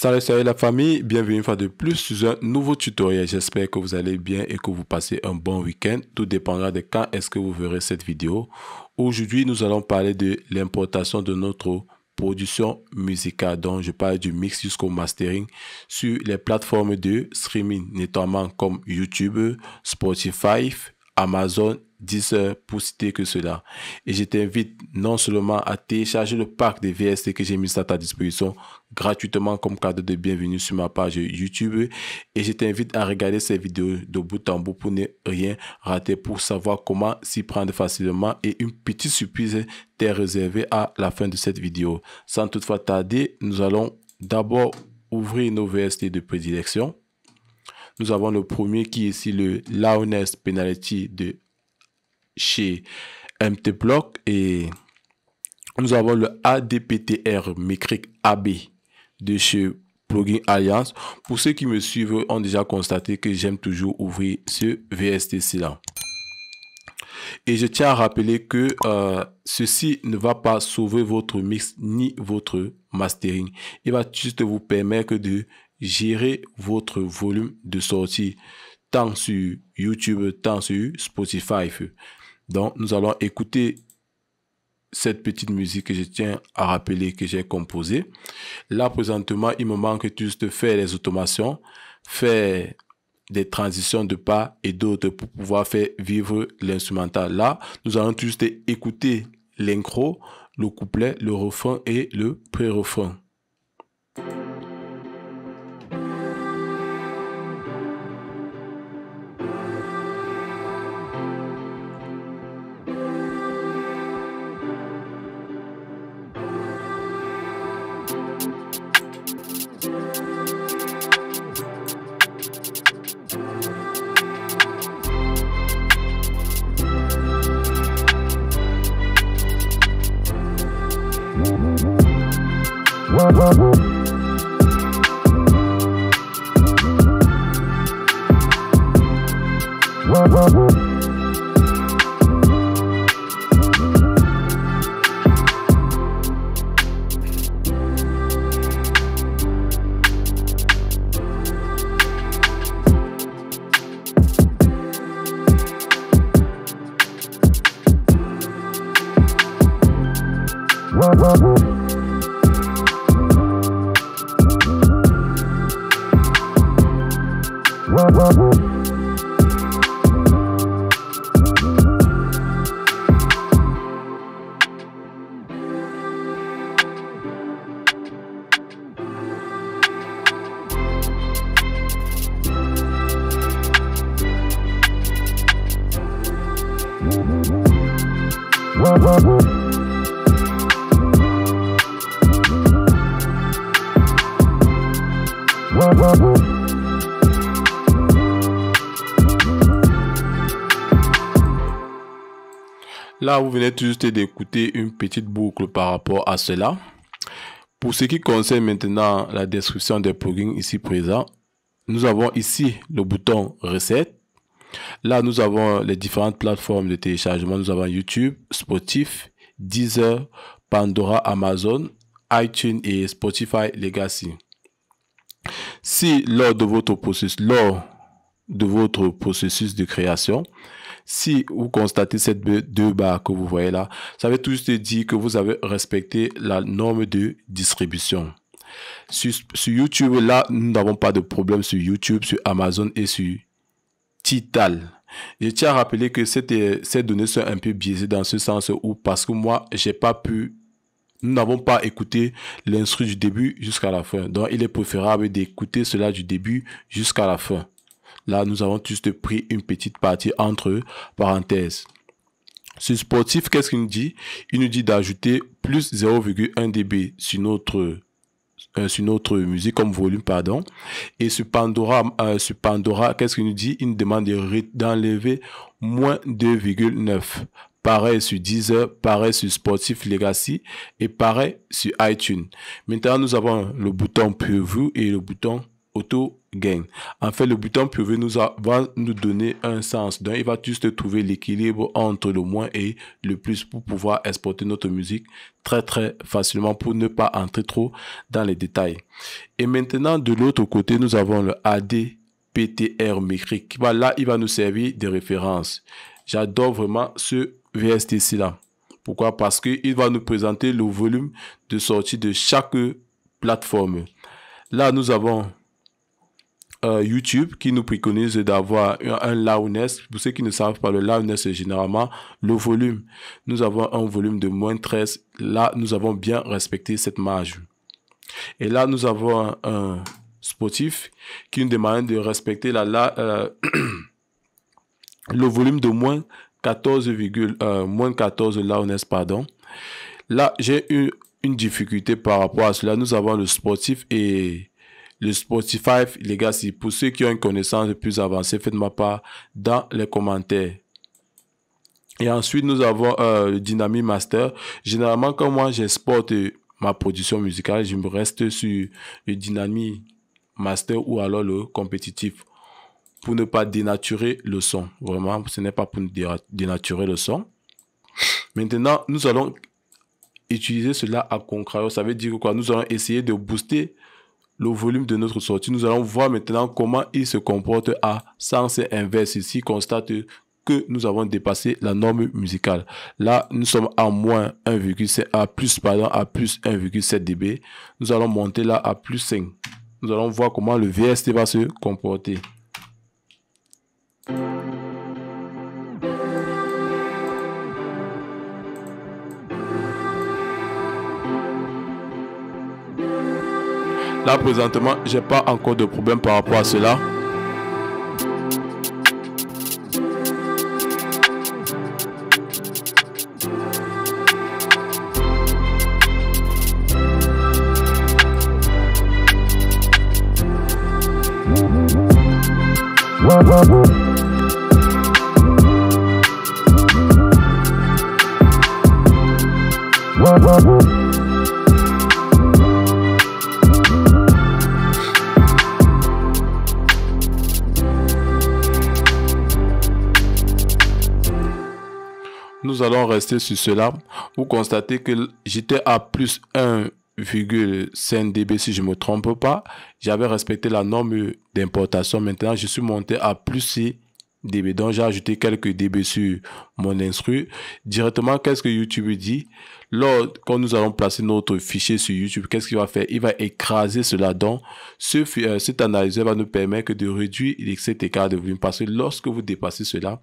Salut la famille, bienvenue une fois de plus sur un nouveau tutoriel. J'espère que vous allez bien et que vous passez un bon week-end. Tout dépendra de quand est-ce que vous verrez cette vidéo. Aujourd'hui, nous allons parler de l'importation de notre production musicale. Donc, je parle du mix jusqu'au mastering sur les plateformes de streaming, notamment comme YouTube, Spotify, Amazon, Deezer, pour citer que cela. Et je t'invite non seulement à télécharger le pack de VST que j'ai mis à ta disposition gratuitement comme cadeau de bienvenue sur ma page YouTube, et je t'invite à regarder ces vidéos de bout en bout pour ne rien rater, pour savoir comment s'y prendre facilement, et une petite surprise t'est réservée à la fin de cette vidéo. Sans toutefois tarder, nous allons d'abord ouvrir nos VST de prédilection. Nous avons le premier qui est ici, le Loudness Penalty de chez MTBlock, et nous avons le ADPTR Metric AB de chez Plugin Alliance. Pour ceux qui me suivent ont déjà constaté que j'aime toujours ouvrir ce VST là. Et je tiens à rappeler que ceci ne va pas sauver votre mix ni votre mastering. Il va juste vous permettre de gérer votre volume de sortie tant sur YouTube, tant sur Spotify. Donc, nous allons écouter cette petite musique que je tiens à rappeler que j'ai composée. Là, présentement, il me manque juste de faire les automations, faire des transitions de part et d'autres pour pouvoir faire vivre l'instrumental. Là, nous allons juste écouter l'intro, le couplet, le refrain et le pré-refrain. Là, vous venez juste d'écouter une petite boucle par rapport à cela. Pour ce qui concerne maintenant la description des plugins ici présents, nous avons ici le bouton Recettes. Là, nous avons les différentes plateformes de téléchargement. Nous avons YouTube, Spotify, Deezer, Pandora, Amazon, iTunes et Spotify Legacy. Si lors de votre processus de création, si vous constatez cette deux barres que vous voyez là, ça veut tout juste dire que vous avez respecté la norme de distribution. Sur YouTube, là, nous n'avons pas de problème sur YouTube, sur Amazon et sur Tidal. Je tiens à rappeler que ces données sont un peu biaisées dans ce sens où, parce que moi, nous n'avons pas écouté l'instru du début jusqu'à la fin. Donc, il est préférable d'écouter cela du début jusqu'à la fin. Là, nous avons juste pris une petite partie entre parenthèses. Sur Spotify, qu'est-ce qu'il nous dit? Il nous dit d'ajouter plus 0,1 dB sur notre musique comme volume, pardon. Et sur Pandora, qu'est-ce qu'il nous dit? Il nous demande d'enlever moins 2,9. Pareil sur Deezer, pareil sur Spotify Legacy et pareil sur iTunes. Maintenant, nous avons le bouton Preview et le bouton Auto gain. En fait, le bouton pivot va nous donner un sens. Donc, il va juste trouver l'équilibre entre le moins et le plus pour pouvoir exporter notre musique très facilement pour ne pas entrer trop dans les détails. Et maintenant, de l'autre côté, nous avons le ADPTR métrique. Là, il va nous servir de référence. J'adore vraiment ce VST là. Pourquoi? Parce qu'il va nous présenter le volume de sortie de chaque plateforme. Là, nous avons YouTube qui nous préconise d'avoir un loudness. Pour ceux qui ne savent pas, le loudness c'est généralement le volume. Nous avons un volume de moins 13. Là, nous avons bien respecté cette marge. Et là, nous avons un Spotify qui nous demande de respecter le volume de moins 14 loudness, pardon. Là, j'ai une difficulté par rapport à cela. Nous avons le Spotify et le Spotify, les gars, si pour ceux qui ont une connaissance plus avancée, faites-moi part dans les commentaires. Et ensuite, nous avons le Dynamic Master. Généralement, quand moi j'exporte ma production musicale, je me reste sur le Dynamic Master ou alors le compétitif pour ne pas dénaturer le son. Vraiment, ce n'est pas pour dénaturer le son. Maintenant, nous allons utiliser cela à contrario. Ça veut dire quoi? Nous allons essayer de booster le volume de notre sortie. Nous allons voir maintenant comment il se comporte à sens inverse. Ici, constate que nous avons dépassé la norme musicale. Là, nous sommes à moins 1,7, à plus 1,7 dB. Nous allons monter là à plus 5. Nous allons voir comment le VST va se comporter. Là, présentement, j'ai pas encore de problème par rapport à cela. Nous allons rester sur cela. Vous constatez que j'étais à plus 1,5 dB si je ne me trompe pas. J'avais respecté la norme d'importation. Maintenant, je suis monté à plus 6 dB. Donc, j'ai ajouté quelques dB sur mon instru. Directement, qu'est-ce que YouTube dit? Quand nous allons placer notre fichier sur YouTube, qu'est-ce qu'il va faire? Il va écraser cela. Donc, cet analyseur va nous permettre de réduire cet écart de volume. Parce que lorsque vous dépassez cela,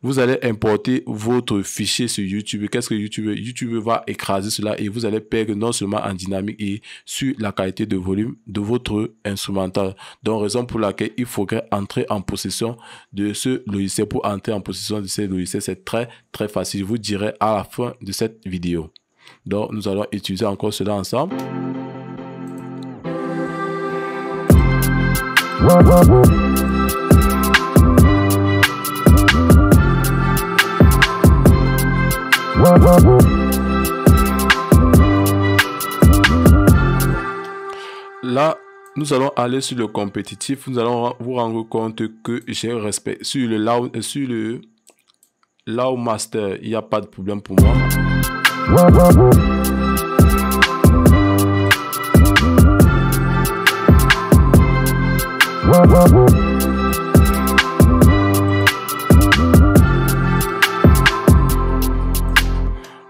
vous allez importer votre fichier sur YouTube. Qu'est-ce que YouTube va écraser cela et vous allez perdre non seulement en dynamique et sur la qualité de volume de votre instrumental. Donc, raison pour laquelle il faudrait entrer en possession de ce logiciel. Pour entrer en possession de ce logiciel, c'est très facile. Je vous dirai à la fin de cette vidéo. Donc, nous allons utiliser encore cela ensemble. Là, nous allons aller sur le compétitif. Nous allons vous rendre compte que j'ai respect sur le Loud Master. Il n'y a pas de problème pour moi.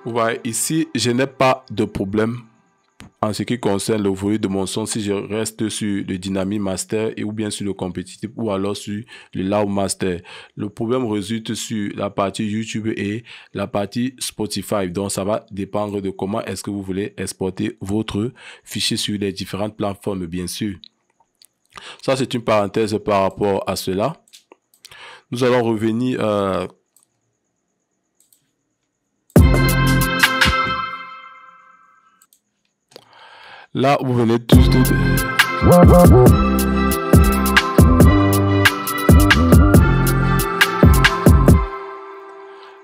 Vous voyez, ici, je n'ai pas de problème en ce qui concerne le volume de mon son si je reste sur le Dynamic Master ou bien sur le compétitif ou alors sur le Loud Master. Le problème résulte sur la partie YouTube et la partie Spotify. Donc, ça va dépendre de comment est-ce que vous voulez exporter votre fichier sur les différentes plateformes, bien sûr. Ça, c'est une parenthèse par rapport à cela. Nous allons revenir là, vous venez tous de...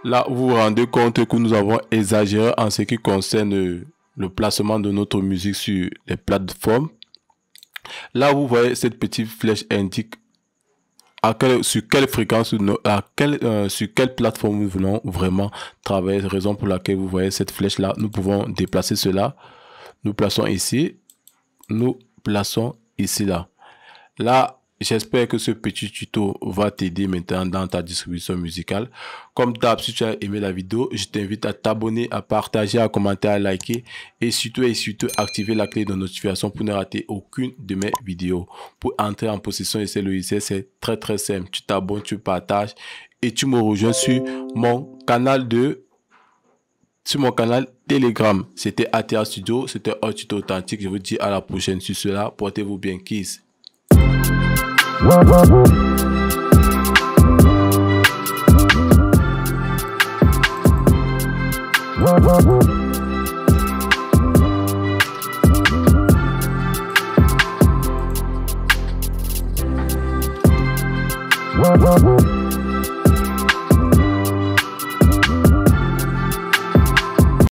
Là, vous vous rendez compte que nous avons exagéré en ce qui concerne le placement de notre musique sur les plateformes. Là, vous voyez cette petite flèche indique sur quelle fréquence ou sur quelle plateforme nous voulons vraiment travailler. Raison pour laquelle vous voyez cette flèche là, nous pouvons déplacer cela. Nous plaçons ici, nous plaçons ici là. Là, j'espère que ce petit tuto va t'aider maintenant dans ta distribution musicale. Comme d'hab, si tu as aimé la vidéo, je t'invite à t'abonner, à partager, à commenter, à liker et surtout activer la clé de notification pour ne rater aucune de mes vidéos. Pour entrer en possession de ces logiciels, c'est très simple. Tu t'abonnes, tu partages et tu me rejoins sur mon canal Telegram. C'était ATA Studio, c'était un tuto authentique. Je vous dis à la prochaine sur cela. Portez-vous bien, kiss. Wow.